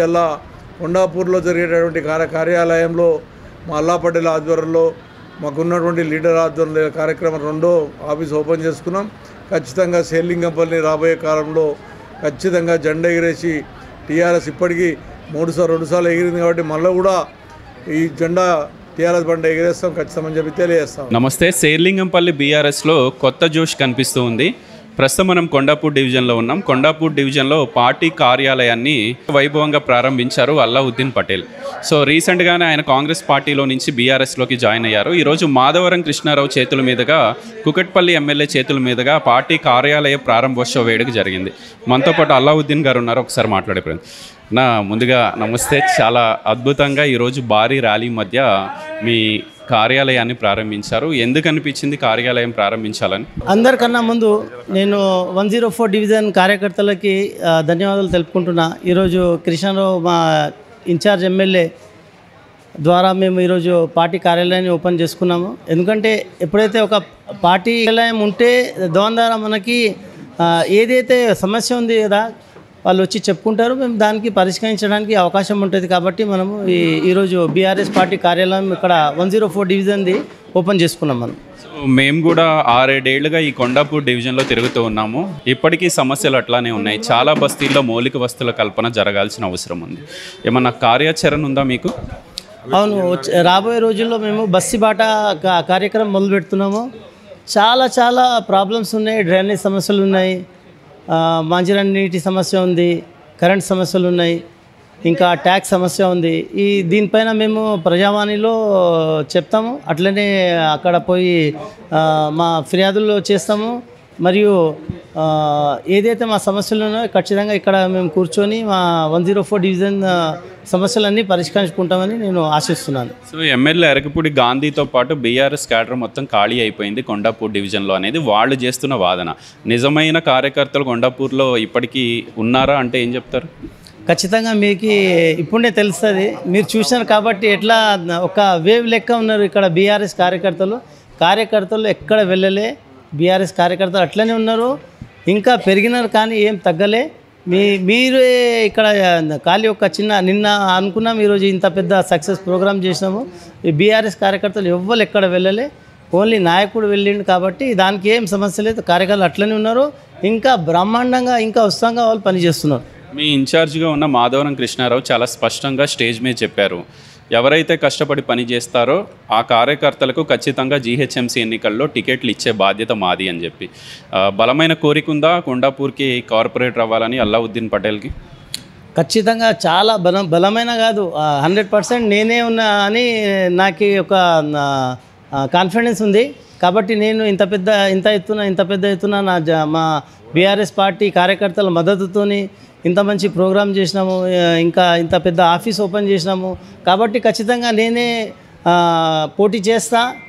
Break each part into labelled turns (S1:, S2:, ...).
S1: ఇలా కొండాపూర్లో జరిగేటటువంటి కార్యాలయంలో మా అల్లా పటేల్ ఆధ్వర్యంలో మాకున్నటువంటి లీడర్ ఆధ్వర్యంలో కార్యక్రమం రెండో ఆఫీస్ ఓపెన్ చేసుకున్నాం. ఖచ్చితంగా సేలింగంపల్లి రాబోయే కాలంలో ఖచ్చితంగా జెండా ఎగిరేసి టీఆర్ఎస్ ఇప్పటికీ 2 సార్లు ఎగిరింది కాబట్టి మళ్ళీ కూడా ఈ జెండా టీఆర్ఎస్ బండ ఎగిరేస్తాం ఖచ్చితంగా చెప్పి తెలియజేస్తాం.
S2: నమస్తే. సేర్లింగంపల్లి బీఆర్ఎస్లో కొత్త జోష్ కనిపిస్తూ ఉంది. ప్రస్తుతం మనం కొండాపూర్ డివిజన్లో ఉన్నాం. కొండాపూర్ డివిజన్లో పార్టీ కార్యాలయాన్ని వైభవంగా ప్రారంభించారు అల్లావుద్దీన్ పటేల్. సో రీసెంట్గానే ఆయన కాంగ్రెస్ పార్టీలో నుంచి బీఆర్ఎస్లోకి జాయిన్ అయ్యారు. ఈరోజు మాధవరం కృష్ణారావు చేతుల మీదుగా, కుకట్పల్లి ఎమ్మెల్యే చేతుల మీదుగా పార్టీ కార్యాలయ ప్రారంభోత్సవ వేడుక జరిగింది. మనతో పాటు అల్లావుద్దీన్ గారు ఉన్నారు. ఒకసారి మాట్లాడే ప్రయత్నం. ముందుగా నమస్తే. చాలా అద్భుతంగా ఈరోజు భారీ ర్యాలీ మధ్య మీ కార్యాలయాన్ని ప్రారంభించారు. ఎందుకు అనిపించింది కార్యాలయం ప్రారంభించాలని?
S3: అందరికన్నా ముందు నేను 104 డివిజన్ కార్యకర్తలకి ధన్యవాదాలు తెలుపుకుంటున్నా. ఈరోజు కృష్ణారావు మా ఇన్ఛార్జ్ ఎమ్మెల్యే ద్వారా మేము ఈరోజు పార్టీ కార్యాలయాన్ని ఓపెన్ చేసుకున్నాము. ఎందుకంటే ఎప్పుడైతే ఒక పార్టీ కార్యాలయం ఉంటే దాని ద్వారా మనకి ఏదైతే సమస్య ఉంది కదా వాళ్ళు వచ్చి చెప్పుకుంటారు, మేము దానికి పరిష్కరించడానికి అవకాశం ఉంటుంది. కాబట్టి మనము ఈరోజు బీఆర్ఎస్ పార్టీ కార్యాలయం ఇక్కడ 104 డివిజన్ది ఓపెన్ చేసుకున్నాం. మనం
S2: మేము కూడా 6-7 ఏళ్లుగా ఈ కొండాపూర్ డివిజన్లో తిరుగుతూ ఉన్నాము. ఇప్పటికీ సమస్యలు అట్లానే ఉన్నాయి. చాలా బస్తీల్లో మౌలిక వస్తువుల కల్పన జరగాల్సిన అవసరం ఉంది. ఏమన్నా కార్యాచరణ ఉందా మీకు?
S3: అవును, రాబోయే రోజుల్లో మేము బస్సి బాట కార్యక్రమం మొదలు పెడుతున్నాము. చాలా ప్రాబ్లమ్స్ ఉన్నాయి. డ్రైనేజ్ సమస్యలు ఉన్నాయి, మంచినీటి నీటి సమస్య ఉంది, కరెంట్ సమస్యలు ఉన్నాయి, ఇంకా ట్యాక్స్ సమస్య ఉంది. దీనిపైన మేము ప్రజావాణిలో చెప్తాము. అట్లనే అక్కడ పోయి మా ఫిర్యాదులు చేస్తాము. మరియు ఏదైతే మా సమస్యలు ఉన్నాయో ఖచ్చితంగా ఇక్కడ మేము కూర్చొని మా 104 డివిజన్ సమస్యలన్నీ పరిష్కరించుకుంటామని నేను ఆశిస్తున్నాను.
S2: సో ఎమ్మెల్యే అరకపూడి గాంధీతో పాటు బీఆర్ఎస్ క్యాడర్ మొత్తం ఖాళీ అయిపోయింది కొండాపూర్ డివిజన్లో అనేది వాళ్ళు చేస్తున్న వాదన. నిజమైన కార్యకర్తలు కొండాపూర్లో ఇప్పటికీ ఉన్నారా అంటే ఏం చెప్తారు?
S3: ఖచ్చితంగా మీకు ఇప్పుడే తెలుస్తుంది. మీరు చూశారు కాబట్టి ఎట్లా ఒక వేవ్ లెక్క ఉన్నారు ఇక్కడ బీఆర్ఎస్ కార్యకర్తలు ఎక్కడ వెళ్ళలే. బీఆర్ఎస్ కార్యకర్తలు అట్లనే ఉన్నారు, ఇంకా పెరిగినారు కానీ ఏం తగ్గలే. మీరే ఇక్కడ ఖాళీ ఒక నిన్న అనుకున్నాం, ఈరోజు ఇంత పెద్ద సక్సెస్ ప్రోగ్రామ్ చేసినాము. ఈ బీఆర్ఎస్ కార్యకర్తలు ఎవ్వరు ఎక్కడ వెళ్ళలే, ఓన్లీ నాయకుడు వెళ్ళిండు. కాబట్టి దానికి ఏం సమస్య లేదు. కార్యకర్తలు అట్లనే ఉన్నారు, ఇంకా బ్రహ్మాండంగా ఇంకా ఉత్సాహంగా వాళ్ళు పనిచేస్తున్నారు.
S2: మీ ఇన్ఛార్జ్గా ఉన్న మాధవరం కృష్ణారావు చాలా స్పష్టంగా స్టేజ్ మీద చెప్పారు, ఎవరైతే కష్టపడి పని చేస్తారో ఆ కార్యకర్తలకు ఖచ్చితంగా జీహెచ్ఎంసీ ఎన్నికల్లో టికెట్లు ఇచ్చే బాధ్యత మాది అని చెప్పి. బలమైన కోరిక ఉందా కొండాపూర్కి కార్పొరేటర్ అవ్వాలని అల్లావుద్దీన్ పటేల్కి?
S3: ఖచ్చితంగా చాలా బలమైన కాదు, 100% నేనే ఉన్నా అని నాకు ఒక కాన్ఫిడెన్స్ ఉంది. కాబట్టి నేను ఇంత పెద్ద ఎత్తున మా బీఆర్ఎస్ పార్టీ కార్యకర్తల మద్దతుతోని ఇంత మంచి ప్రోగ్రామ్ చేసినాము, ఇంకా ఇంత పెద్ద ఆఫీస్ ఓపెన్ చేసినాము. కాబట్టి ఖచ్చితంగా నేనే పోటీ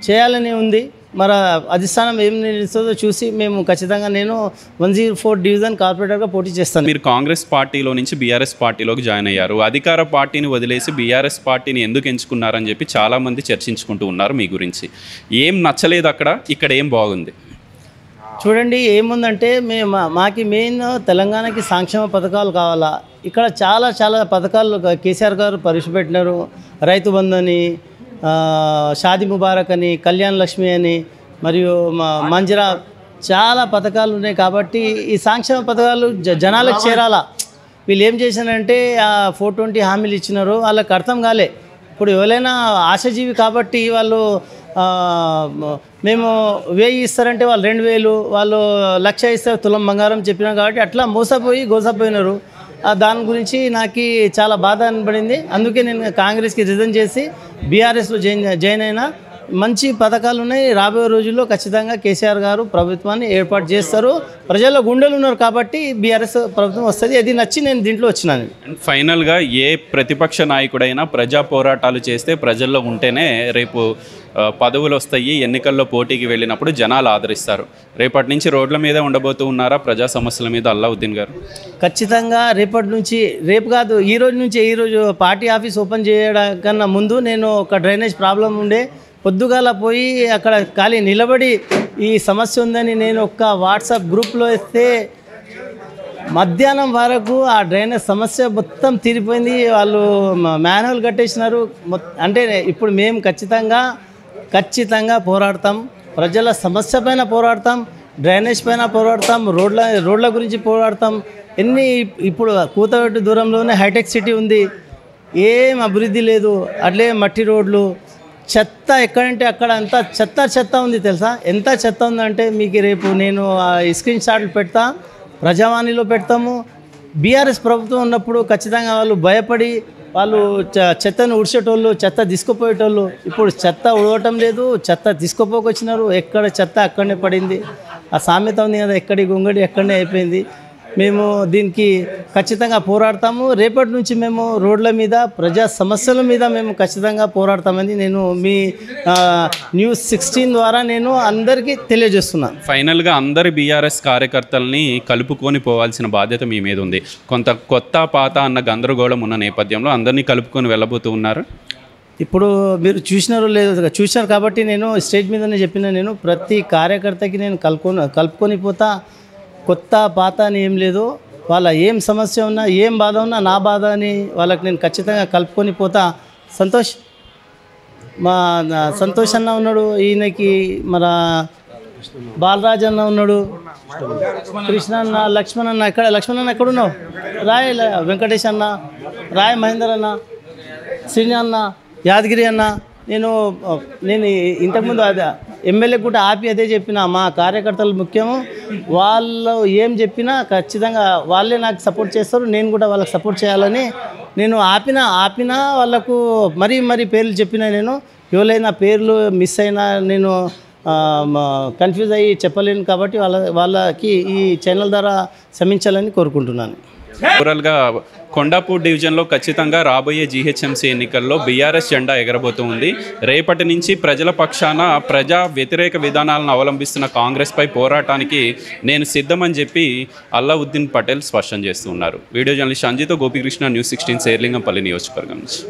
S3: చేయాలని ఉంది. మరి అధిష్టానం ఏం నిర్ణయిస్తుందో చూసి మేము ఖచ్చితంగా నేను 104 డివిజన్ కార్పొరేటర్గా పోటీ చేస్తాను.
S2: మీరు కాంగ్రెస్ పార్టీలో నుంచి బీఆర్ఎస్ పార్టీలోకి జాయిన్ అయ్యారు. అధికార పార్టీని వదిలేసి బీఆర్ఎస్ పార్టీని ఎందుకు ఎంచుకున్నారని చెప్పి చాలామంది చర్చించుకుంటూ ఉన్నారు మీ గురించి. ఏం నచ్చలేదు అక్కడ, ఇక్కడ ఏం బాగుంది?
S3: చూడండి, ఏముందంటే మాకు మెయిన్ తెలంగాణకి సంక్షేమ పథకాలు కావాలా. ఇక్కడ చాలా పథకాలు కేసీఆర్ గారు ప్రవేశపెట్టినారు. రైతు బంధు అని, షాదీ ముబారక్ అని, కళ్యాణ్ లక్ష్మి అని, మరియు మంజరా, చాలా పథకాలు ఉన్నాయి. కాబట్టి ఈ సంక్షేమ పథకాలు జనాలకు చేరాలా. వీళ్ళు ఏం చేశారంటే 420 హామీలు ఇచ్చినారు, వాళ్ళకి అర్థం కాలే. ఇప్పుడు ఎవరైనా ఆశాజీవి కాబట్టి వాళ్ళు మేము 1000 ఇస్తారంటే వాళ్ళు 2000, వాళ్ళు 1,00,000 ఇస్తారు తులం బంగారం చెప్పినారు. కాబట్టి అట్లా గోసపోయినారు. దాని గురించి నాకు చాలా బాధ అనిపడింది. అందుకే నేను కాంగ్రెస్కి రిజైన్ చేసి బీఆర్ఎస్లో జాయిన్ అయినా. మంచి పథకాలు ఉన్నాయి. రాబోయే రోజుల్లో ఖచ్చితంగా కేసీఆర్ గారు ప్రభుత్వాన్ని ఏర్పాటు చేస్తారు. ప్రజల్లో గుండెలు ఉన్నారు కాబట్టి బీఆర్ఎస్ ప్రభుత్వం వస్తుంది. అది నచ్చి నేను దీంట్లో వచ్చినాను.
S2: ఫైనల్గా ఏ ప్రతిపక్ష నాయకుడైనా ప్రజా పోరాటాలు చేస్తే ప్రజల్లో ఉంటేనే రేపు పదవులు వస్తాయి. ఎన్నికల్లో పోటీకి వెళ్ళినప్పుడు జనాలు ఆదరిస్తారు. రేపటి నుంచి రోడ్ల మీద ఉండబోతూ ఉన్నారా ప్రజా సమస్యల మీద అల్లావుద్దీన్ గారు?
S3: ఖచ్చితంగా రేపటి నుంచి, రేపు కాదు ఈరోజు పార్టీ ఆఫీస్ ఓపెన్ చేయడం కన్నా ముందు నేను ఒక డ్రైనేజ్ ప్రాబ్లం ఉండే పొద్దుగాల పోయి అక్కడ ఖాళీ నిలబడి ఈ సమస్య ఉందని నేను ఒక వాట్సాప్ గ్రూప్లో ఇస్తే మధ్యాహ్నం వరకు ఆ డ్రైనేజ్ సమస్య మొత్తం తీరిపోయింది. వాళ్ళు మాన్యువల్ కట్టేసినారు. అంటే ఇప్పుడు మేము ఖచ్చితంగా పోరాడతాం. ప్రజల సమస్య పైన పోరాడతాం, డ్రైనేజ్ పైన పోరాడతాం, రోడ్ల గురించి పోరాడతాం. ఇప్పుడు కూతవేటు దూరంలోనే హైటెక్ సిటీ ఉంది, ఏం అభివృద్ధి లేదు. అట్లే మట్టి రోడ్లు, చెత్త ఎక్కడంటే అక్కడ అంతా చెత్త ఉంది తెలుసా. ఎంత చెత్త ఉందంటే మీకు రేపు నేను స్క్రీన్ షాట్లు పెడతా, ప్రజావాణిలో పెడతాము. బీఆర్ఎస్ ప్రభుత్వం ఉన్నప్పుడు ఖచ్చితంగా వాళ్ళు భయపడి వాళ్ళు చెత్తను ఉడిచేటోళ్ళు, చెత్త తీసుకుపోయేటోళ్ళు. ఇప్పుడు చెత్త ఉడవటం లేదు, చెత్త తీసుకుపోకొచ్చినారు. ఎక్కడ చెత్త అక్కడనే పడింది. ఆ సామెత ఉంది కదా, ఎక్కడి గొంగడి ఎక్కడనే అయిపోయింది. మేము దీనికి ఖచ్చితంగా పోరాడతాము. రేపటి నుంచి మేము రోడ్ల మీద, ప్రజా సమస్యల మీద మేము ఖచ్చితంగా పోరాడతామని నేను మీ న్యూస్ 16 ద్వారా నేను అందరికీ తెలియజేస్తున్నాను.
S2: ఫైనల్గా అందరి బీఆర్ఎస్ కార్యకర్తల్ని కలుపుకొని పోవాల్సిన బాధ్యత మీ మీద ఉంది. కొత్త పాత అన్న గందరగోళం ఉన్న నేపథ్యంలో అందరినీ కలుపుకొని వెళ్ళబోతూ ఉన్నారు.
S3: ఇప్పుడు మీరు చూసినారు కాబట్టి నేను స్టేజ్ మీదనే చెప్పిన, నేను ప్రతి కార్యకర్తకి నేను కలుపుకొని పోతా. కొత్త పాత అని ఏం లేదు. వాళ్ళ ఏం సమస్య ఉన్నా, ఏం బాధ ఉన్నా నా బాధ అని వాళ్ళకి నేను ఖచ్చితంగా కలుపుకొని పోతా. సంతోష్ అన్న ఉన్నాడు, ఈయనకి మన బాలరాజ్ అన్న ఉన్నాడు, కృష్ణ అన్న, లక్ష్మణ్ అన్న. ఎక్కడున్నావు? రాయ్ వెంకటేష్ అన్న, రాయ్ మహేందర్ అన్న, శ్రీని అన్న, యాదగిరి అన్న. నేను ఇంతకుముందు అదే ఎమ్మెల్యే కూడా ఆపి అదే చెప్పిన, మా కార్యకర్తలు ముఖ్యము. వాళ్ళు ఏం చెప్పినా ఖచ్చితంగా వాళ్ళే నాకు సపోర్ట్ చేస్తారు, నేను కూడా వాళ్ళకి సపోర్ట్ చేయాలని నేను ఆపినా వాళ్ళకు మరీ పేర్లు చెప్పినా. నేను ఎవరైనా పేర్లు మిస్ అయినా నేను కన్ఫ్యూజ్ అయ్యి చెప్పలేను కాబట్టి వాళ్ళకి ఈ ఛానల్ ద్వారా క్షమించాలని కోరుకుంటున్నాను.
S2: ఓవరాల్గా కొండాపూర్ డివిజన్లో ఖచ్చితంగా రాబోయే జీహెచ్ఎంసీ ఎన్నికల్లో బీఆర్ఎస్ జెండా ఎగరబోతుంది. రేపటి నుంచి ప్రజల పక్షాన ప్రజా వ్యతిరేక విధానాలను అవలంబిస్తున్న కాంగ్రెస్పై పోరాటానికి నేను సిద్ధమని చెప్పి అల్లావుద్దీన్ పటేల్ స్పష్టం చేస్తున్నారు. వీడియో జర్నలిస్ట్ అంజితో గోపికృష్ణ, న్యూస్ 16 శేర్లింగంపల్లి నియోజకవర్గం నుంచి.